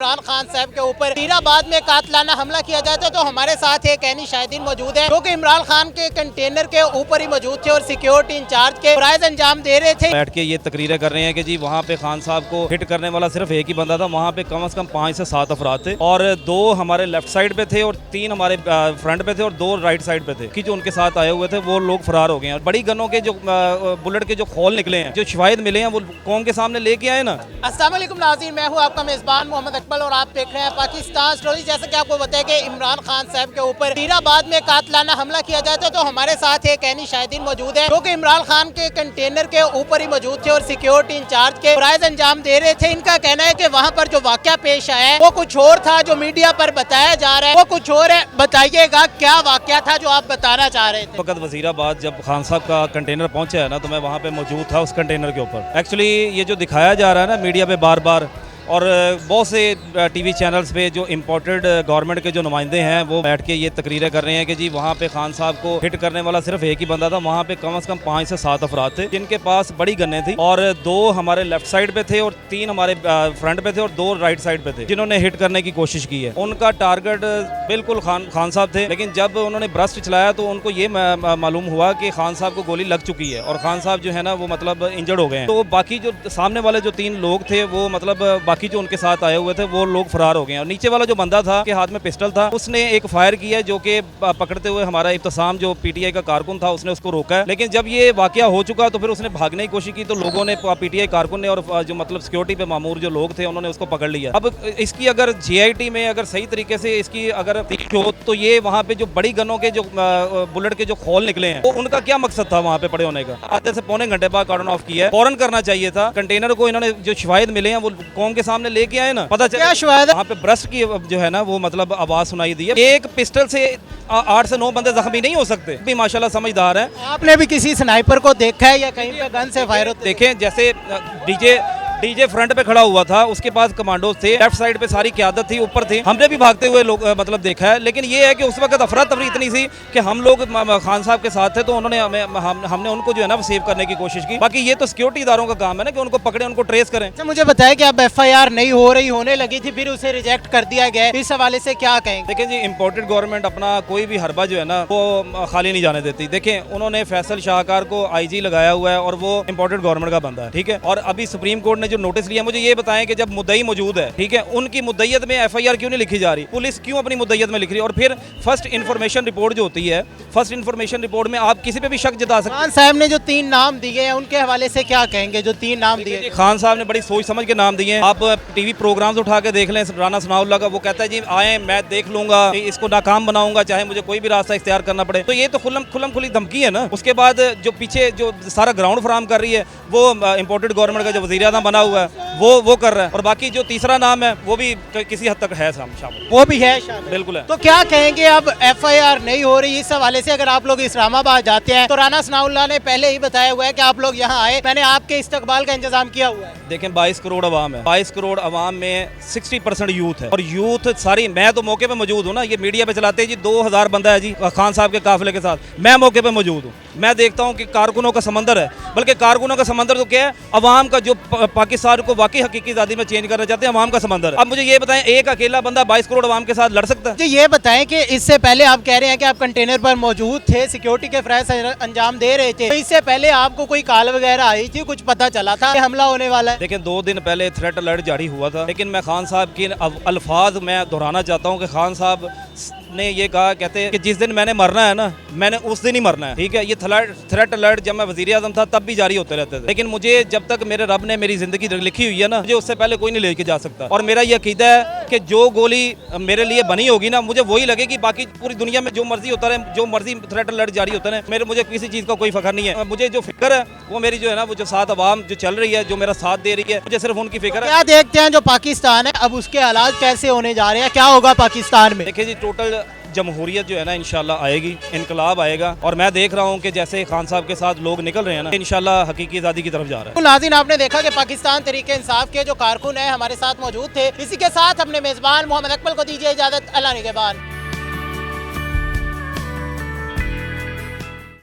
इमरान खान साहब के ऊपर फरीदाबाद में कातलाना हमला किया जाता है। तो हमारे साथ एक ऐनी शाहिदीन मौजूद है जो कि इमरान खान के कंटेनर के ऊपर ही मौजूद थे और सिक्योरिटी इंचार्ज के फराइज अंजाम दे रहे थे। बैठ के ये तकरीरें कर रहे हैं कि जी वहाँ पे खान साहब को हिट करने वाला सिर्फ एक ही बंदा था। वहाँ पे कम से कम 5 से 7 अफराद थे और 2 हमारे लेफ्ट साइड पे थे और 3 हमारे फ्रंट पे थे और 2 राइट साइड पे थे कि जो उनके साथ आए हुए थे वो लोग फरार हो गए हैं। बड़ी गनों के जो बुलेट के जो खोल निकले हैं, जो शवाहिद मिले हैं, वो कौम के सामने लेके आए ना। अस्सलाम वालेकुम नाज़रीन, मैं हूँ आपका मेज़बान मोहम्मद अकबल और आप देख रहे हैं पाकिस्तान स्टोरी। जैसे कि आपको बताया कि इमरान खान साहब के ऊपर फरीदाबाद में कातलाना हमला किया जाता है। तो हमारे साथ एक ऐनी शाहिदीन मौजूद है जो कि इमरान खान के कंटेनर के ऊपर ही मौजूद थे और सिक्योरिटी इंचार्ज के फराइज अंजाम दे रहे थे। इनका कहना है कि वहाँ पर जो वाकया पेश आया है वो कुछ और था, जो मीडिया पर बताया जा रहा है वो कुछ और है। बताइएगा क्या वाकया था जो आप बताना चाह रहे थे? वक्त वजीराबाद जब खान साहब का कंटेनर पहुंचा है ना, तो मैं वहाँ पे मौजूद था उस कंटेनर के ऊपर। एक्चुअली ये जो दिखाया जा रहा है ना मीडिया पे बार बार, और बहुत से टीवी चैनल्स पे जो इम्पोर्टेड गवर्नमेंट के जो नुमाइंदे हैं वो बैठ के ये तकरीरें कर रहे हैं कि जी वहाँ पे खान साहब को हिट करने वाला सिर्फ एक ही बंदा था। वहाँ पे कम से कम 5 से 7 अफराद थे जिनके पास बड़ी गन्ने थी और 2 हमारे लेफ्ट साइड पे थे और 3 हमारे फ्रंट पे थे और 2 राइट साइड पे थे जिन्होंने हिट करने की कोशिश की है। उनका टारगेट बिल्कुल खान साहब थे, लेकिन जब उन्होंने ब्रस्ट चलाया तो उनको ये मालूम हुआ कि खान साहब को गोली लग चुकी है और खान साहब जो है ना वो मतलब इंजर्ड हो गए हैं। तो बाकी जो सामने वाले जो 3 लोग थे वो मतलब बाकी जो उनके साथ आए हुए थे वो लोग फरार हो गए हैं। और नीचे वाला जो बंदा था के हाथ में पिस्टल था, उसने एक फायर किया जो कि पकड़ते हुए हमारा इब्तिसाम जो पीटीआई का कारकुन था उसने उसको रोका है। लेकिन जब ये वाकया हो चुका तो फिर उसने भागने की कोशिश की तो लोगों ने, पीटीआई कारकुन ने और जो मतलब सिक्योरिटी पे मामूर जो लोग थे उन्होंने उसको पकड़ लिया। अब इसकी अगर जीआईटी में अगर सही तरीके से इसकी अगर हो तो ये वहाँ पे जो बड़ी गनों के जो बुलेट के जो खोल निकले हैं, तो उनका क्या मकसद था वहाँ पे पड़े होने का? आधे से पौने घंटे बाद कार्डन ऑफ किया है, फौरन करना चाहिए था। कंटेनर को इन्होंने जो शवाहिद मिले हैं वो कौम के सामने लेके आए ना, पता चला वहाँ पे ब्रस्ट की जो है ना वो मतलब आवाज सुनाई दी है। एक पिस्टल से 8 से 9 बंदे जख्मी नहीं हो सकते। भी माशाल्लाह समझदार है। आपने भी किसी स्नाइपर को देखा है या कहीं पे गन से फायर होते? देखें जैसे डीजे फ्रंट पे खड़ा हुआ था, उसके पास कमांडो थे, लेफ्ट साइड पे सारी क़यादत थी, ऊपर थे। हमने भी भागते हुए लोग मतलब देखा है, लेकिन ये है कि उस वक्त अफरा तफरी इतनी सी कि हम लोग खान साहब के साथ थे तो उन्होंने हमने उनको जो है ना सेव करने की कोशिश की। बाकी ये तो सिक्योरिटी इदारों का काम है ना कि उनको पकड़े, उनको ट्रेस करें। अच्छा, मुझे बताया कि अब FIR नहीं हो रही, होने लगी थी, फिर उसे रिजेक्ट कर दिया गया। इस हवाले से क्या कहेंगे? देखिए जी, इम्पोर्टेड गवर्नमेंट अपना कोई भी हरबा जो है ना वो खाली नहीं जाने देती। देखें उन्होंने फैसल शाहकार को IG लगाया हुआ है और वो इम्पोर्टेड गवर्नमेंट का बंदा है, ठीक है। और अभी सुप्रीम कोर्ट ने जो नोटिस लिया, मुझे ये बताएं कि जब मुद्दई मौजूद है, ठीक है, उनकी मुद्दईयत में FIR क्यों नहीं लिखी जा रही? पुलिस क्यों अपनी मुद्दईयत में लिख रही है? और फिर फर्स्ट इन्फॉर्मेशन रिपोर्ट जो होती है, फर्स्ट इन्फॉर्मेशन रिपोर्ट में आप किसी पे भी शक जता सकते हैं। खान साहब ने जो 3 नाम दिए हैं उनके हवाले से क्या कहेंगे? जो 3 नाम दिए, खान साहब ने बड़ी सोच समझ के नाम दिए हैं। आप टीवी प्रोग्राम्स उठा के देख लें, राना सनाउल्लाह का, वो कहता है जी आए मैं देख लूंगा, इसको नाकाम बनाऊंगा चाहे मुझे कोई भी रास्ता इख्तियार करना पड़े। तो ये तो खुल्लम खुली धमकी है ना। उसके बाद जो पीछे जो सारा ग्राउंड फराहम कर रही है वो इम्पोर्टेड गवर्नमेंट का जो वज़ीर आज़म बना हुआ है वो कर रहा है। और बाकी जो तीसरा नाम है वो भी किसी हद तक है शामिल, वो भी है शामिल, बिल्कुल है। तो क्या कहेंगे अब FIR नहीं हो रही इस हवाले से? अगर आप लोग इस्लामाबाद जाते हैं तो राना सनाउल्लाह ने पहले ही बताया हुआ है कि आप लोग यहाँ आए, मैंने आपके इस्तकबाल का इंतजाम किया हुआ है। देखें 22 करोड़ अवाम है, 22 करोड़ अवाम में 60% यूथ है और यूथ सारी, मैं तो मौके पे मौजूद हूँ ना। ये मीडिया पे चलाते हैं जी 2000 बंदा है जी खान साहब के काफिले के साथ, मैं मौके पे मौजूद हूँ। मैं देखता हूँ कि कारकुनों का समंदर है, बल्कि कारकुनों का समंदर तो क्या है, अवाम का जो पाकिस्तान को वाकई हकीकी आज़ादी में चेंज करना चाहते हैं, अवाम का समंदर है। अब मुझे ये बताएं, एक अकेला बंदा 22 करोड़ अवाम के साथ लड़ सकता है? जी ये बताएं कि इससे पहले आप कह रहे हैं कि आप कंटेनर पर मौजूद थे, सिक्योरिटी के फराइज अंजाम दे रहे थे, तो इससे पहले आपको कोई कॉल वगैरह आई थी, कुछ पता चला था कि हमला होने वाला है? देखिए 2 दिन पहले थ्रेट अलर्ट जारी हुआ था, लेकिन मैं खान साहब के अल्फाज मैं दोहराना चाहता हूँ कि खान साहब ने ये कहा, कहते हैं कि जिस दिन मैंने मरना है ना, मैंने उस दिन ही मरना है, ठीक है। ये थ्रेट अलर्ट जब मैं वज़ीर आज़म था तब भी जारी होते रहते थे, लेकिन मुझे जब तक मेरे रब ने मेरी ज़िंदगी लिखी हुई है ना, मुझे उससे पहले कोई नहीं लेके जा सकता। और मेरा ये अकीदा है कि जो गोली मेरे लिए बनी होगी ना, मुझे वही लगेगी। बाकी पूरी दुनिया में जो मर्जी होता रहे, जो मर्जी थ्रेट अलर्ट जारी होता रहे, मुझे किसी चीज़ का कोई फ़ख्र नहीं है। मुझे जो फिक्र है वो मेरी जो है ना, वो जो साथ अवाम जो चल रही है, जो मेरा साथ दे रही है, मुझे सिर्फ उनकी फिक्र है। क्या देखते हैं जो पाकिस्तान है अब उसके हालात कैसे होने जा रहे हैं, क्या होगा पाकिस्तान में? देखिए जी, टोटल जमहूरियत जो है ना इंशाल्लाह आएगी, इनकलाब आएगा। और मैं देख रहा हूँ कि जैसे खान साहब के साथ लोग निकल रहे हैं ना, इंशाल्लाह हकीकी आज़ादी की तरफ जा रहा है। तो नाज़रीन, आपने देखा कि पाकिस्तान तहरीक इंसाफ के जो कारकुन है हमारे साथ मौजूद थे। इसी के साथ अपने मेज़बान मोहम्मद अकबल को दीजिए इजाज़त। अल्लाह निगहबान।